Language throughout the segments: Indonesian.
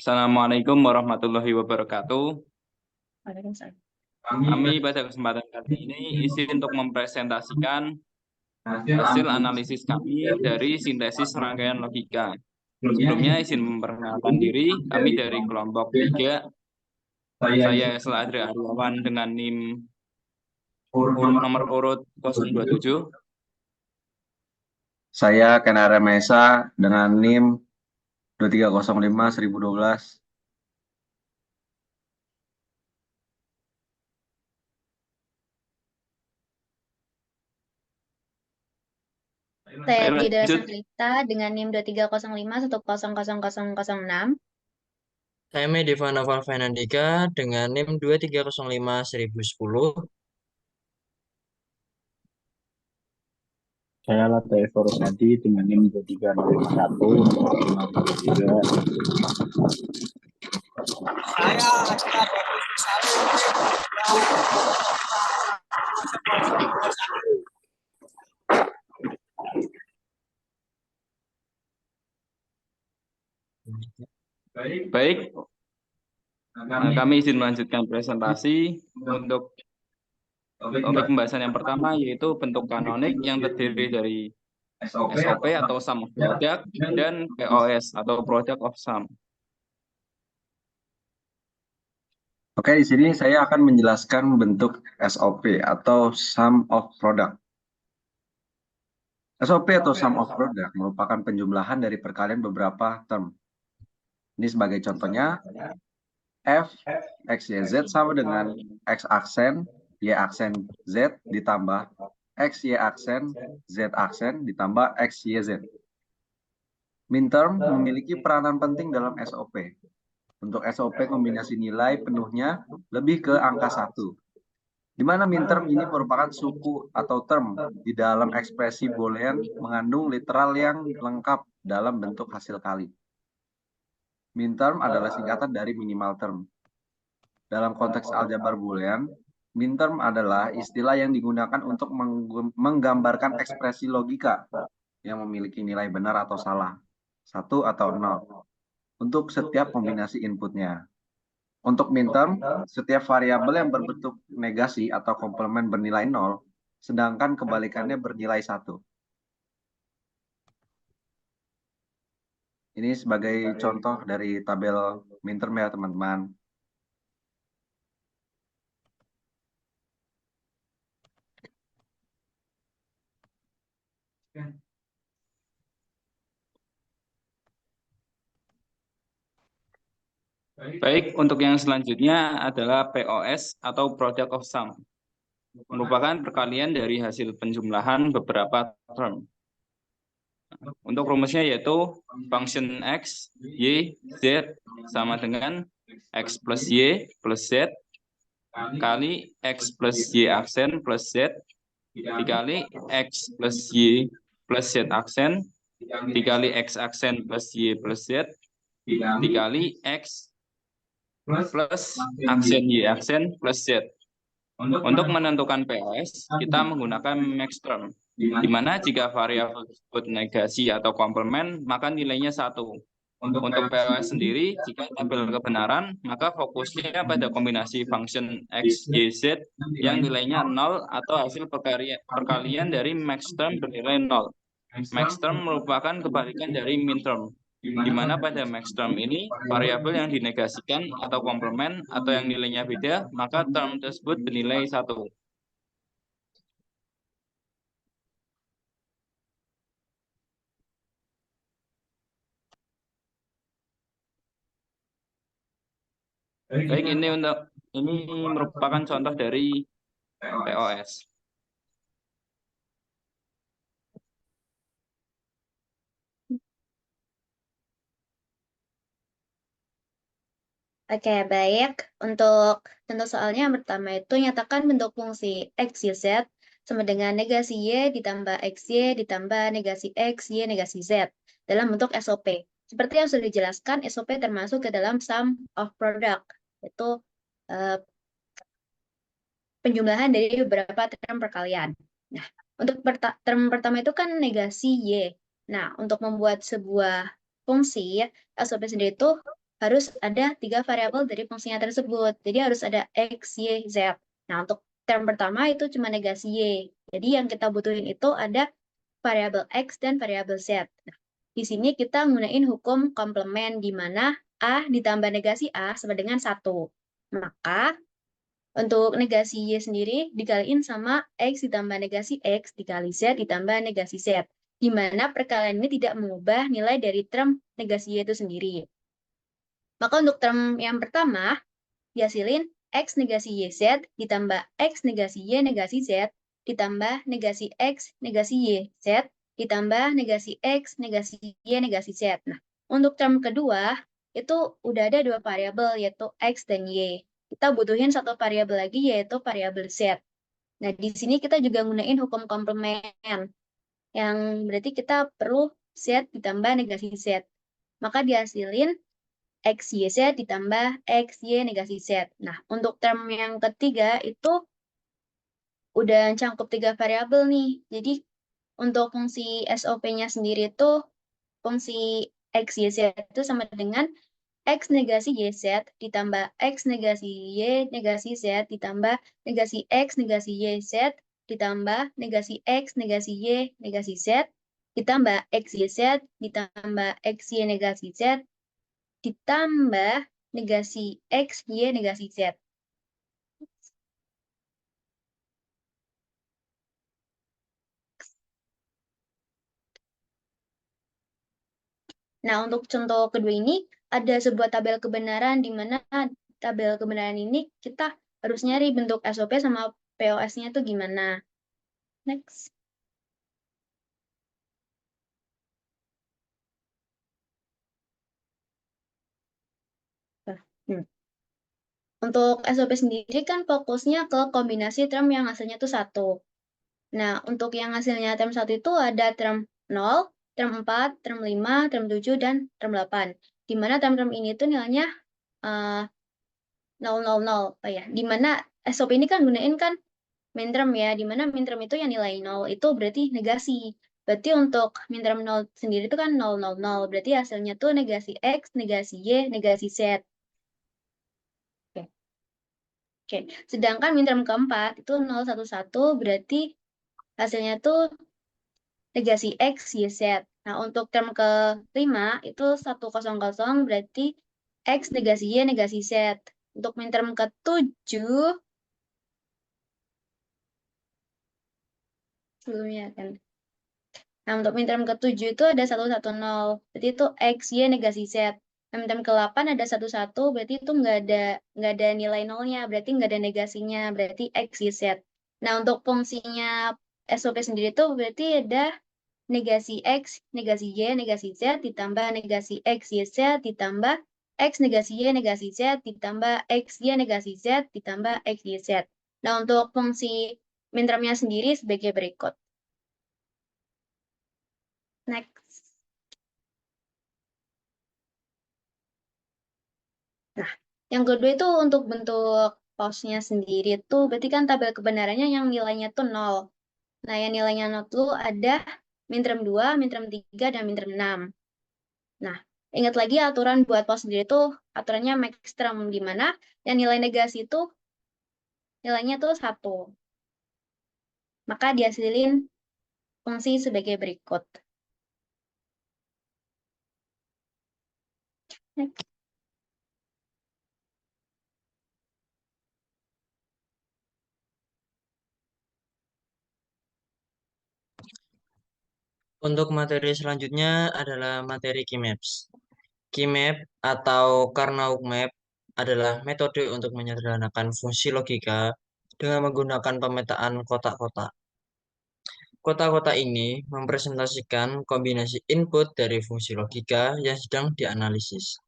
Assalamualaikum warahmatullahi wabarakatuh. Waalaikumsalam. Kami pada kesempatan kali ini izin untuk mempresentasikan hasil analisis kami dari sintesis rangkaian logika. Sebelumnya izin memperkenalkan diri, kami dari kelompok 3. Saya Esla Adri Aryawan dengan NIM nomor urut 027. Saya Kenara Mesa dengan NIM 2305-1012. Saya Brida Lanjut. Sangrita dengan NIM 2305100006. Saya Mediva Noval Fernandika dengan NIM 2305-1010. Saya Lataif Rusadi dengan NIM 2301-523. Saya Aditya Bagus Salim Baik, kami izin melanjutkan presentasi untuk topik pembahasan yang pertama, yaitu bentuk kanonik yang terdiri dari SOP atau Sum of Product dan POS atau Product of Sum. Oke, di sini saya akan menjelaskan bentuk SOP atau Sum of Product. SOP atau Sum of Product merupakan penjumlahan dari perkalian beberapa term. Ini sebagai contohnya, F, X, Y, Z sama dengan X aksen, Y aksen, Z ditambah X, Y aksen, Z aksen ditambah X, Y, Z. Minterm memiliki peranan penting dalam SOP. Untuk SOP kombinasi nilai penuhnya lebih ke angka 1. Di mana minterm ini merupakan suku atau term di dalam ekspresi Boolean mengandung literal yang lengkap dalam bentuk hasil kali. Minterm adalah singkatan dari minimal term. Dalam konteks aljabar Boolean, minterm adalah istilah yang digunakan untuk menggambarkan ekspresi logika yang memiliki nilai benar atau salah, 1 atau 0, untuk setiap kombinasi inputnya. Untuk minterm, setiap variabel yang berbentuk negasi atau komplement bernilai 0, sedangkan kebalikannya bernilai 1. Ini sebagai contoh dari tabel minterm ya teman-teman. Baik, untuk yang selanjutnya adalah POS atau Product of Sum. Merupakan perkalian dari hasil penjumlahan beberapa term. Untuk rumusnya yaitu function X, Y, Z sama dengan X plus Y plus Z kali X plus Y aksen plus Z dikali X plus Y plus Z aksen dikali X aksen plus Y plus Z dikali X plus aksen Y aksen plus Z. Untuk menentukan POS, kita menggunakan max term, di mana jika variabel tersebut negasi atau komplement, maka nilainya 1. Untuk POS sendiri, jika tabel kebenaran, maka fokusnya pada kombinasi function X, Y, Z yang nilainya 0 atau hasil perkalian dari max term bernilai 0. Max term merupakan kebalikan dari min term, di mana pada max term ini variabel yang dinegasikan atau komplement atau yang nilainya beda, maka term tersebut bernilai 1. Baik, ini merupakan contoh dari POS. Oke, baik. Untuk contoh soalnya yang pertama itu nyatakan bentuk fungsi X, Y, Z sama dengan negasi Y ditambah XY ditambah negasi X, Y, negasi Z dalam bentuk SOP. Seperti yang sudah dijelaskan, SOP termasuk ke dalam sum of product, yaitu penjumlahan dari beberapa term perkalian. Nah, untuk term pertama itu kan negasi Y. Nah, untuk membuat sebuah fungsi, SOP sendiri itu harus ada 3 variabel dari fungsinya tersebut. Jadi harus ada X, Y, Z. Nah, untuk term pertama itu cuma negasi Y. Jadi yang kita butuhin itu ada variabel X dan variabel Z. Nah, di sini kita gunain hukum komplement di mana A ditambah negasi A sama dengan 1. Maka untuk negasi Y sendiri dikaliin sama X ditambah negasi X dikali Z ditambah negasi Z. Di mana perkalian ini tidak mengubah nilai dari term negasi Y itu sendiri. Maka untuk term yang pertama, dihasilin X negasi YZ ditambah X negasi Y negasi Z ditambah negasi X negasi Y Z ditambah negasi X negasi Y negasi Z. Nah, untuk term kedua, itu udah ada 2 variabel, yaitu X dan Y. Kita butuhin 1 variabel lagi, yaitu variabel Z. Nah, di sini kita juga gunain hukum komplement, yang berarti kita perlu Z ditambah negasi Z. Maka dihasilin X, Y, Z ditambah X, Y, negasi Z. Nah, untuk term yang ketiga itu udah cakup 3 variabel nih. Jadi, untuk fungsi SOP-nya sendiri itu fungsi X, Y, Z itu sama dengan X negasi YZ ditambah X negasi Y negasi Z ditambah negasi X negasi YZ ditambah negasi X negasi Y negasi Z ditambah XYZ ditambah XY negasi Z ditambah negasi X, Y, negasi Z. Nah, untuk contoh kedua ini, ada sebuah tabel kebenaran di mana tabel kebenaran ini kita harus nyari bentuk SOP sama POS-nya itu gimana. Next. Untuk SOP sendiri kan fokusnya ke kombinasi term yang hasilnya itu 1. Nah, untuk yang hasilnya term 1 itu ada term 0, term 4, term 5, term 7, dan term 8. Di mana term-term ini tuh nilainya 0, 0, 0. Oh ya, di mana SOP ini kan gunain kan min term ya, di mana min term itu yang nilai 0 itu berarti negasi. Berarti untuk min term 0 sendiri itu kan 0, 0, 0. Berarti hasilnya tuh negasi X, negasi Y, negasi Z. Oke. Sedangkan min term keempat itu 0, 1, 1 berarti hasilnya tuh negasi X, Y, Z. Nah, untuk term kelima itu 1, 0, 0 berarti X negasi Y, negasi Z. Untuk min term ke-7 sebelumnya kan. Nah, untuk min term ke-7 itu ada 1, 1, 0. Berarti itu X, Y, negasi Z. Nah, min term ke-8 ada 1, 1. Berarti itu nggak ada nilai nolnya. Berarti nggak ada negasinya. Berarti X, Y, Z. Nah, untuk fungsinya SOP sendiri itu berarti ada negasi X, negasi Y, negasi Z, ditambah negasi X, Y, Z, ditambah X, negasi Y, negasi Z, ditambah X, Y, negasi Z, ditambah X, Y, Z. Nah, untuk fungsi min termnya sendiri sebagai berikut. Next. Nah, yang kedua itu untuk bentuk pausnya sendiri itu berarti kan tabel kebenarannya yang nilainya tuh 0. Nah, yang nilainya 0 itu ada min term 2, min term 3, dan min term 6. Nah, ingat lagi aturan buat paus sendiri itu aturannya max term, di mana yang nilai negasi itu nilainya tuh 1. Maka dihasilin fungsi sebagai berikut. Next. Untuk materi selanjutnya adalah materi Keymaps. Keymap atau Karnaug Map adalah metode untuk menyederhanakan fungsi logika dengan menggunakan pemetaan kotak-kotak. Kotak-kotak ini mempresentasikan kombinasi input dari fungsi logika yang sedang dianalisis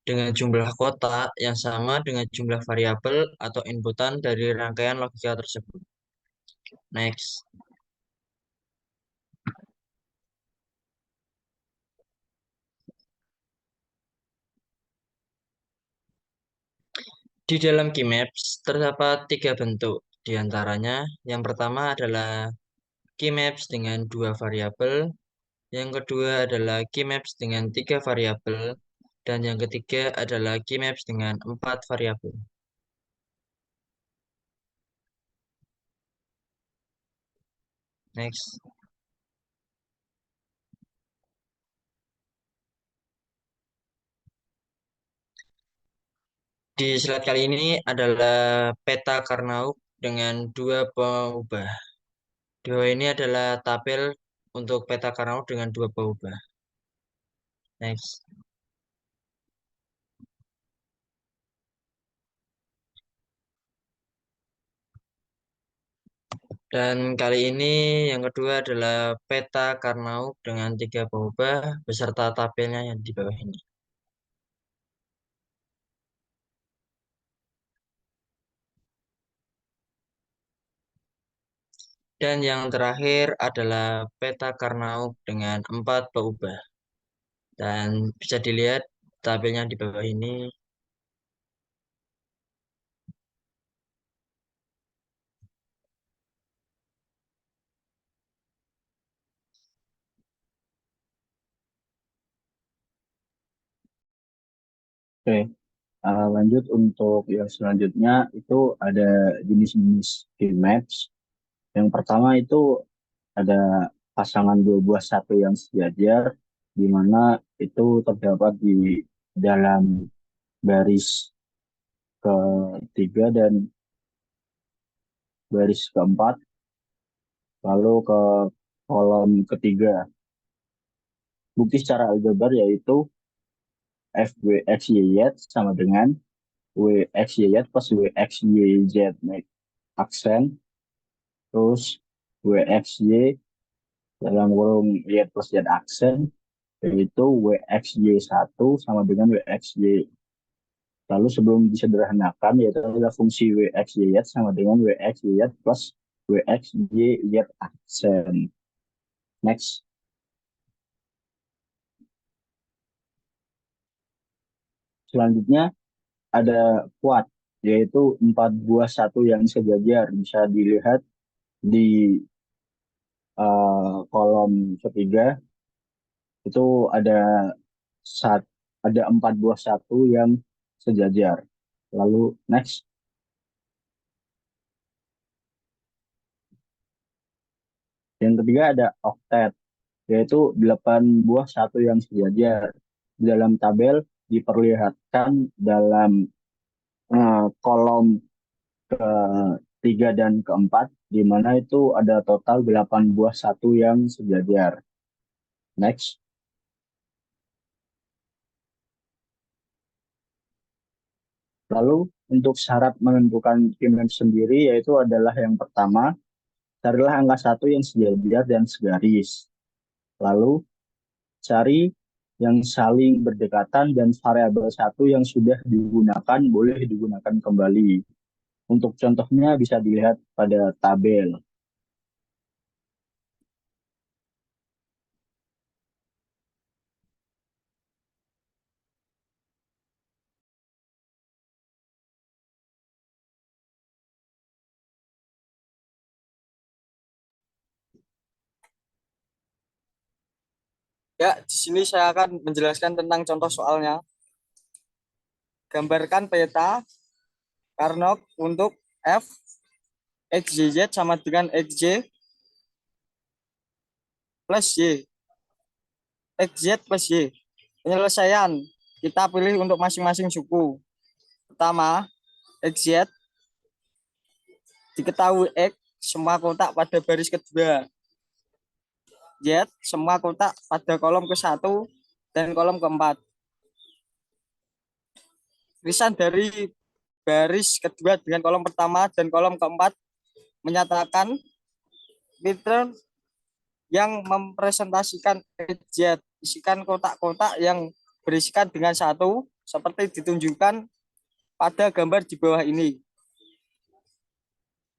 dengan jumlah kotak yang sama dengan jumlah variabel atau inputan dari rangkaian logika tersebut. Next. Di dalam Keymaps terdapat 3 bentuk. Di antaranya, yang pertama adalah Keymaps dengan 2 variabel, yang kedua adalah Keymaps dengan 3 variabel, Dan yang ketiga adalah key maps dengan 4 variabel. Next. Di slide kali ini adalah peta Karnaug dengan 2 pengubah. Di bawah ini adalah tabel untuk peta Karnaug dengan 2 pengubah. Next. Dan kali ini yang kedua adalah peta Karnaug dengan 3 pengubah beserta tabelnya yang di bawah ini. Dan yang terakhir adalah peta Karnaug dengan 4 pengubah. Dan bisa dilihat tabelnya di bawah ini. Oke, lanjut untuk yang selanjutnya itu ada jenis-jenis key maps. Yang pertama itu ada pasangan dua buah satu yang sejajar, di mana itu terdapat di dalam baris ketiga dan baris keempat, lalu ke kolom ketiga. Bukti secara aljabar yaitu FWXYZ sama dengan WXYZ plus WXYZ naik aksen, terus WXY dalam kurung Y plus Z aksen, yaitu WXY1 sama dengan WXY. Lalu sebelum disederhanakan, yaitu adalah fungsi WXYZ sama dengan WXYZ plus WXYZ aksen. Next. Selanjutnya ada quad, yaitu 4 buah satu yang sejajar. Bisa dilihat di kolom ketiga, itu sat, ada 4 buah satu yang sejajar. Lalu next. Yang ketiga ada octet, yaitu 8 buah satu yang sejajar. Di dalam tabel diperlihatkan dalam kolom ketiga dan keempat, di mana itu ada total 8 buah satu yang sejajar. Next. Lalu untuk syarat menentukan key-map sendiri yaitu adalah yang pertama, carilah angka satu yang sejajar dan segaris. Lalu cari yang saling berdekatan dan variabel satu yang sudah digunakan boleh digunakan kembali. Untuk contohnya bisa dilihat pada tabel. Ya, di sini saya akan menjelaskan tentang contoh soalnya. Gambarkan peta Karnaug untuk F XYZ sama dengan XY plus Y. XZ plus Y. Penyelesaian kita pilih untuk masing-masing suku. Pertama, XZ diketahui X semua kotak pada baris kedua. Z semua kotak pada kolom ke-1 dan kolom ke-4. Tulisan dari baris kedua dengan kolom pertama dan kolom ke-4 menyatakan filter yang mempresentasikan Z. Isikan kotak-kotak yang berisikan dengan 1 seperti ditunjukkan pada gambar di bawah ini.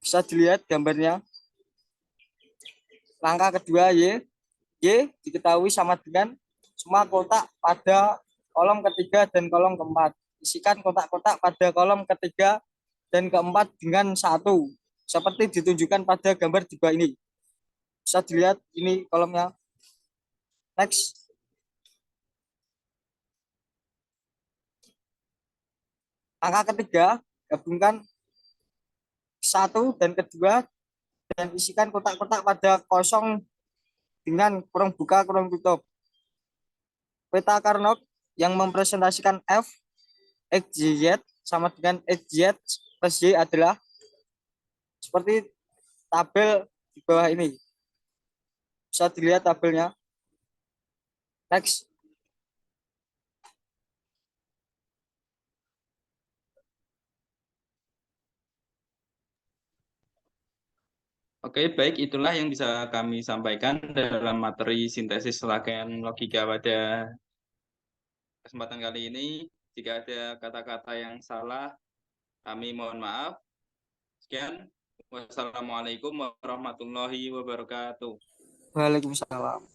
Bisa dilihat gambarnya. Langkah kedua Y diketahui sama dengan semua kotak pada kolom ketiga dan kolom keempat. Isikan kotak-kotak pada kolom ketiga dan keempat dengan 1 seperti ditunjukkan pada gambar di bawah ini. Bisa dilihat ini kolomnya. Next. Angka ketiga, gabungkan 1 dan kedua dan isikan kotak-kotak pada kosong dengan kurung buka, kurung tutup. Peta Carnot yang mempresentasikan F, X, Y, Z sama dengan X, Y plus Y adalah seperti tabel di bawah ini. Bisa dilihat tabelnya. Next. Oke, baik, itulah yang bisa kami sampaikan dalam materi sintesis rangkaian logika pada kesempatan kali ini. Jika ada kata-kata yang salah, kami mohon maaf. Sekian. Wassalamualaikum warahmatullahi wabarakatuh. Waalaikumsalam.